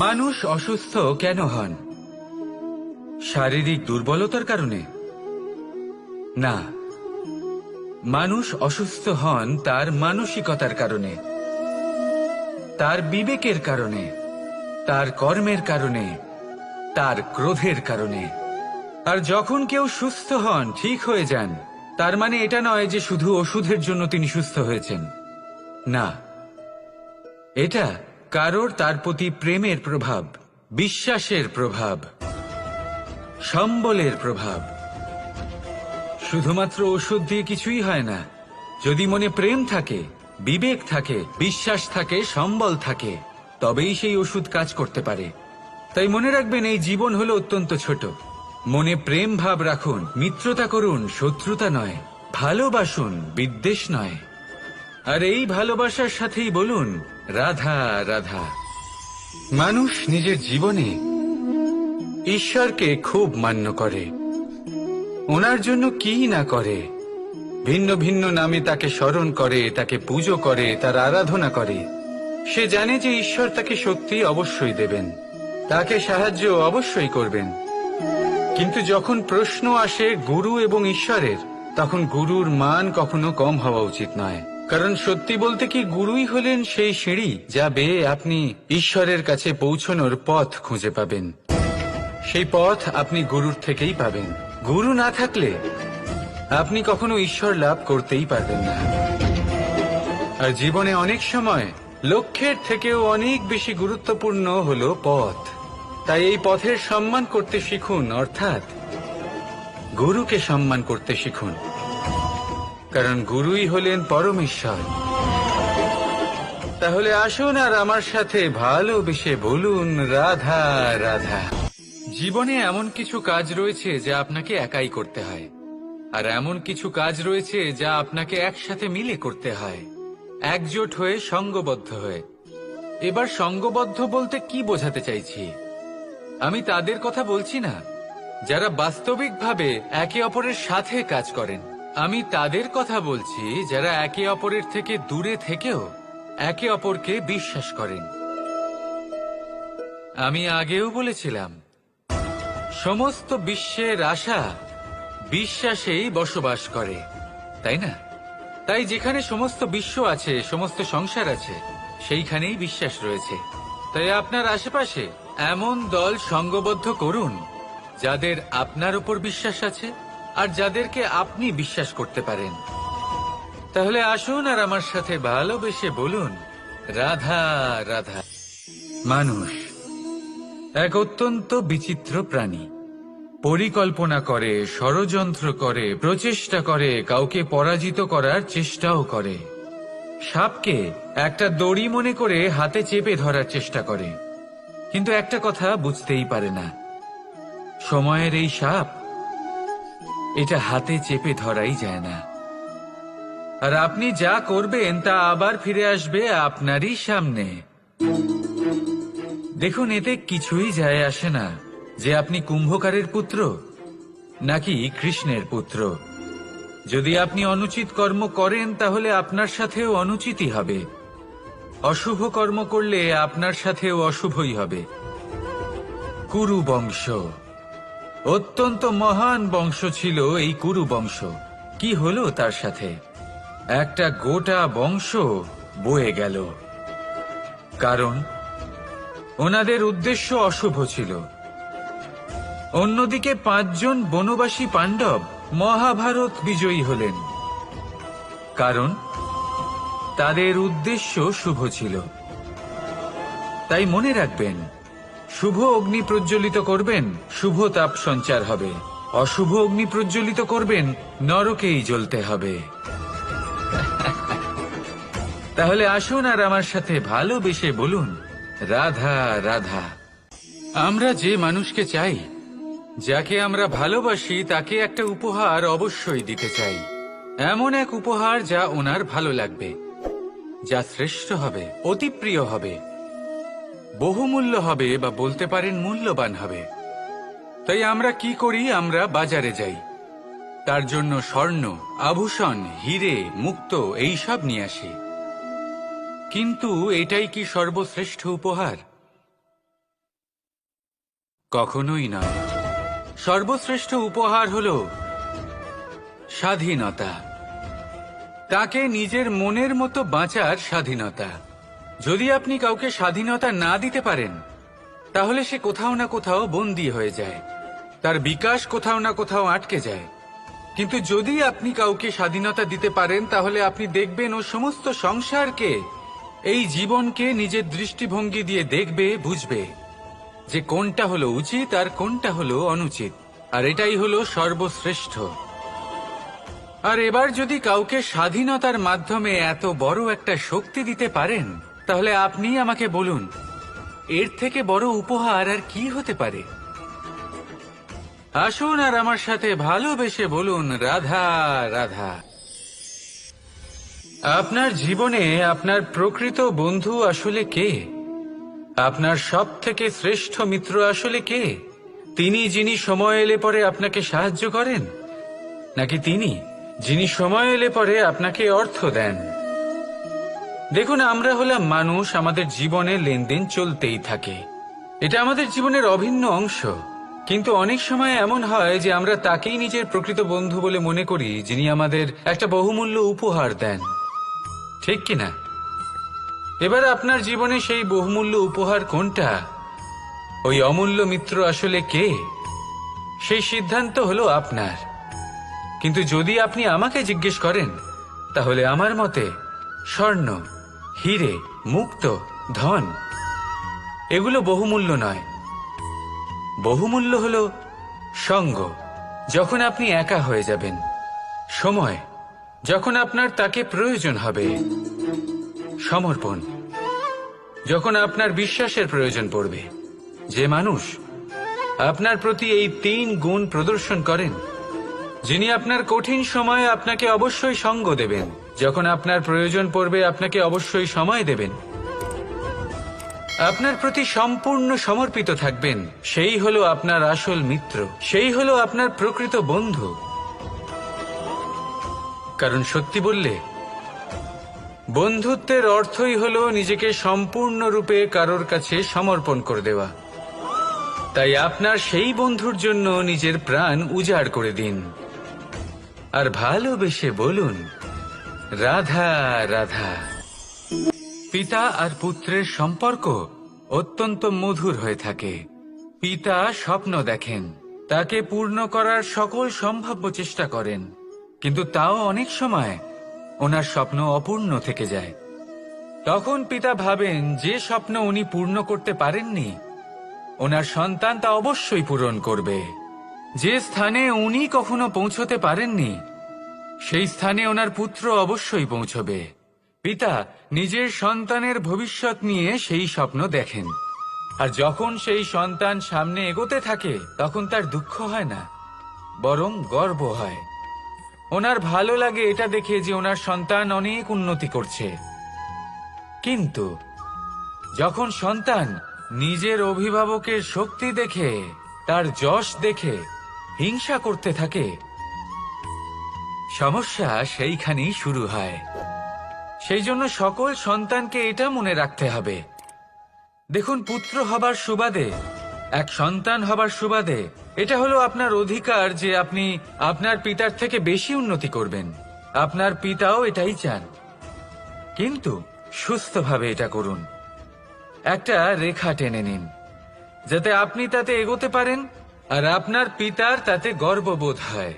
মানুষ অসুস্থ কেন হন? শারীরিক দুর্বলতার কারণে? না, মানুষ অসুস্থ হন তার মানসিকতার কারণে, তার বিবেকের কারণে, তার কর্মের কারণে, তার ক্রোধের কারণে। আর যখন কেউ সুস্থ হন, ঠিক হয়ে যান, তার মানে এটা নয় যে শুধু ওষুধের জন্য তিনি সুস্থ হয়েছেন। না, এটা কারোর তার প্রতি প্রেমের প্রভাব, বিশ্বাসের প্রভাব, সম্বলের প্রভাব। শুধুমাত্র ওষুধ দিয়ে কিছুই হয় না। যদি মনে প্রেম থাকে, বিবেক থাকে, বিশ্বাস থাকে, সম্বল থাকে, তবেই সেই ওষুধ কাজ করতে পারে। তাই মনে রাখবেন, এই জীবন হলো অত্যন্ত ছোট। মনে প্রেম ভাব রাখুন, মিত্রতা করুন, শত্রুতা নয়। ভালোবাসুন, বিদ্বেষ নয়। আর এই ভালোবাসার সাথেই বলুন রাধা রাধা। মানুষ নিজের জীবনে ঈশ্বরকে খুব মান্য করে, ওনার জন্য কি না করে। ভিন্ন ভিন্ন নামে তাকে স্মরণ করে, তাকে পুজো করে, তার আরাধনা করে। সে জানে যে ঈশ্বর তাকে শক্তি অবশ্যই দেবেন, তাকে সাহায্য অবশ্যই করবেন। কিন্তু যখন প্রশ্ন আসে গুরু এবং ঈশ্বরের, তখন গুরুর মান কখনো কম হওয়া উচিত নয়। কারণ সত্যি বলতে কি, গুরুই হলেন সেই সিঁড়ি যা বেয়ে আপনি ঈশ্বরের কাছে পৌঁছনোর পথ খুঁজে পাবেন। সেই পথ আপনি গুরুর থেকেই পাবেন। গুরু না থাকলে আপনি কখনো ঈশ্বর লাভ করতেই পারবেন না। আর জীবনে অনেক সময় লক্ষ্যের থেকেও অনেক বেশি গুরুত্বপূর্ণ হলো পথ। তাই এই পথের সম্মান করতে শিখুন, অর্থাৎ গুরুকে সম্মান করতে শিখুন। কারণ গুরুই হলেন পরমেশ্বর। তাহলে আসুন আর আমার সাথে ভালোবেসে বলুন রাধা রাধা। জীবনে এমন কিছু কাজ রয়েছে যা আপনাকে একাই করতে হয়, আর এমন কিছু কাজ রয়েছে যা আপনাকে একসাথে মিলে করতে হয়, একজোট হয়ে, সঙ্গবদ্ধ হয়ে। এবার সঙ্গবদ্ধ বলতে কি বোঝাতে চাইছি? আমি তাদের কথা বলছি না যারা বাস্তবিকভাবে একে অপরের সাথে কাজ করেন। আমি তাদের কথা বলছি যারা একে অপরের থেকে দূরে থেকেও একে অপরকে বিশ্বাস করেন। আমি আগেও বলেছিলাম, সমস্ত বিশ্বের আশা বিশ্বাসেই বসবাস করে, তাই না? তাই যেখানে সমস্ত বিশ্ব আছে, সমস্ত সংসার আছে, সেইখানেই বিশ্বাস রয়েছে। তাই আপনার আশেপাশে এমন দল সঙ্গবদ্ধ করুন যাদের আপনার উপর বিশ্বাস আছে আর যাদেরকে আপনি বিশ্বাস করতে পারেন। তাহলে আসুন আর আমার সাথে ভালোবেসে বলুন রাধা রাধা। মানুষ এক অত্যন্ত বিচিত্র প্রাণী। পরিকল্পনা করে, ষড়যন্ত্র করে, প্রচেষ্টা করে, কাউকে পরাজিত করার চেষ্টাও করে। সাপকে একটা দড়ি মনে করে হাতে চেপে ধরার চেষ্টা করে, কিন্তু একটা কথা বুঝতেই পারে না, সময়ের এই সাপ, এটা হাতে চেপে ধরাই যায় না। আর আপনি যা করবেন তা আবার ফিরে আসবে আপনারই সামনে। দেখুন, এতে কিছুই যায় আসে না যে আপনি কুম্ভকারের পুত্র নাকি কৃষ্ণের পুত্র। যদি আপনি অনুচিত কর্ম করেন তাহলে আপনার সাথেও অনুচিতই হবে। অশুভ কর্ম করলে আপনার সাথেও অশুভই হবে। কুরু বংশ অত্যন্ত মহান বংশ ছিল। এই কুরু বংশ কি হলো তার সাথে? একটা গোটা বংশ বয়ে গেল, কারণ ওনাদের উদ্দেশ্য অশুভ ছিল। অন্যদিকে 5 জন বনবাসী পাণ্ডব মহাভারত বিজয়ী হলেন, কারণ তাদের উদ্দেশ্য শুভ ছিল। তাই মনে রাখবেন, শুভ অগ্নি প্রজ্বলিত করবেন, শুভ তাপ সঞ্চার হবে। অশুভ অগ্নি প্রজ্বলিত করবেন, নরকেই জ্বলতে হবে। তাহলে আসুন আর আমার সাথে ভালোবেসে বলুন রাধা রাধা। আমরা যে মানুষকে চাই, যাকে আমরা ভালোবাসি, তাকে একটা উপহার অবশ্যই দিতে চাই। এমন এক উপহার যা ওনার ভালো লাগবে, যা শ্রেষ্ঠ হবে, অতি প্রিয় হবে, বহুমূল্য হবে, বা বলতে পারেন মূল্যবান হবে। তাই আমরা কি করি? আমরা বাজারে যাই, তার জন্য স্বর্ণ, আভূষণ, হিরে, মুক্ত এইসব নিয়ে আসি। কিন্তু এটাই কি সর্বশ্রেষ্ঠ উপহার? কখনোই নয়। সর্বশ্রেষ্ঠ উপহার হল স্বাধীনতা, তাকে নিজের মনের মতো বাঁচার স্বাধীনতা। যদি আপনি কাউকে স্বাধীনতা না দিতে পারেন, তাহলে সে কোথাও না কোথাও বন্দী হয়ে যায়, তার বিকাশ কোথাও না কোথাও আটকে যায়। কিন্তু যদি আপনি কাউকে স্বাধীনতা দিতে পারেন, তাহলে আপনি দেখবেন ও সমস্ত সংসারকে, এই জীবনকে নিজের দৃষ্টিভঙ্গি দিয়ে দেখবে, বুঝবে যে কোনটা হলো উচিত আর কোনটা হলো অনুচিত। আর এটাই হলো সর্বশ্রেষ্ঠ। আর এবার যদি কাউকে স্বাধীনতার মাধ্যমে এত বড় একটা শক্তি দিতে পারেন, তাহলে আপনি আমাকে বলুন, এর থেকে বড় উপহার আর কি হতে পারে? আসুন আর আমার সাথে ভালোবেসে বলুন, রাধা রাধা। আপনার জীবনে আপনার প্রকৃত বন্ধু আসলে কে? আপনার সব থেকে শ্রেষ্ঠ মিত্র আসলে কে? তিনি যিনি সময় এলে পরে আপনাকে সাহায্য করেন, নাকি তিনি যিনি সময় এলে পরে আপনাকে অর্থ দেন? দেখুন, আমরা হলাম মানুষ, আমাদের জীবনে লেনদেন চলতেই থাকে, এটা আমাদের জীবনের অভিন্ন অংশ। কিন্তু অনেক সময় এমন হয় যে আমরা তাকেই নিজের প্রকৃত বন্ধু বলে মনে করি, যিনি আমাদের একটা বহুমূল্য উপহার দেন, ঠিক কিনা? এবার আপনার জীবনে সেই বহুমূল্য উপহার কোনটা, ওই অমূল্য মিত্র আসলে কে, সেই সিদ্ধান্ত হলো আপনার। কিন্তু যদি আপনি আমাকে জিজ্ঞেস করেন, তাহলে আমার মতে স্বর্ণ, হিরে, মুক্ত, ধন এগুলো বহুমূল্য নয়। বহুমূল্য হলো সঙ্গ, যখন আপনি একা হয়ে যাবেন, সময়, যখন আপনার তাকে প্রয়োজন হবে, সমর্পণ, যখন আপনার বিশ্বাসের প্রয়োজন পড়বে। যে মানুষ আপনার প্রতি এই 3 গুণ প্রদর্শন করেন, যিনি আপনার কঠিন সময়ে আপনাকে অবশ্যই সঙ্গ দেবেন, যখন আপনার প্রয়োজন পড়বে আপনাকে অবশ্যই সময় দেবেন, আপনার প্রতি সম্পূর্ণ সমর্পিত থাকবেন, সেই হলো আপনার আসল মিত্র, সেই হলো আপনার প্রকৃত বন্ধু। কারণ সত্যি বললে, বন্ধুত্বের অর্থই হলো নিজেকে সম্পূর্ণরূপে কারোর কাছে সমর্পণ করে দেওয়া। তাই আপনার সেই বন্ধুর জন্য নিজের প্রাণ উজাড় করে দিন, আর ভালোবেসে বলুন, রাধা রাধা। পিতা আর পুত্রের সম্পর্ক অত্যন্ত মধুর হয়ে থাকে। পিতা স্বপ্ন দেখেন, তাকে পূর্ণ করার সকল সম্ভাব্য চেষ্টা করেন, কিন্তু তাও অনেক সময় ওনার স্বপ্ন অপূর্ণ থেকে যায়। তখন পিতা ভাবেন যে স্বপ্ন উনি পূর্ণ করতে পারেননি, ওনার সন্তান তা অবশ্যই পূরণ করবে। যে স্থানে উনি কখনো পৌঁছতে পারেননি, সেই স্থানে ওনার পুত্র অবশ্যই পৌঁছবে। পিতা নিজের সন্তানের ভবিষ্যৎ নিয়ে সেই স্বপ্ন দেখেন, আর যখন সেই সন্তান সামনে এগোতে থাকে, তখন তার দুঃখ হয় না, বরং গর্ব হয়। ওনার ভালো লাগে এটা দেখে যে ওনার সন্তান অনেক উন্নতি করছে। কিন্তু যখন সন্তান নিজের অভিভাবকের শক্তি দেখে, তার যশ দেখে হিংসা করতে থাকে, সমস্যা সেইখানেই শুরু হয়। সেই জন্য সকল সন্তানকে এটা মনে রাখতে হবে, দেখুন, পুত্র হবার সুবাদে, এক সন্তান হবার সুবাদে এটা হলো আপনার অধিকার যে আপনি আপনার পিতার থেকে বেশি উন্নতি করবেন। আপনার পিতাও এটাই চান, কিন্তু সুস্থভাবে এটা করুন। একটা রেখা টেনে নিন, যাতে আপনি তাতে এগোতে পারেন, আর আপনার পিতার তাতে গর্ববোধ হয়,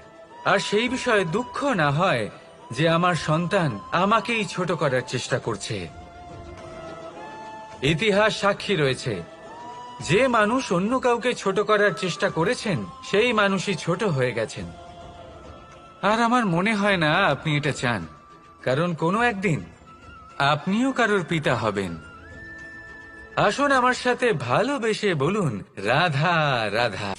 আর সেই বিষয়ে দুঃখ না হয় যে আমার সন্তান আমাকেই ছোট করার চেষ্টা করছে। ইতিহাস সাক্ষী রয়েছে, যে মানুষ অন্য কাউকে ছোট করার চেষ্টা করেছেন, সেই মানুষই ছোট হয়ে গেছেন। আর আমার মনে হয় না আপনি এটা চান, কারণ কোনো একদিন আপনিও কারোর পিতা হবেন। আসুন আমার সাথে ভালোবেসে বলুন, রাধা রাধা।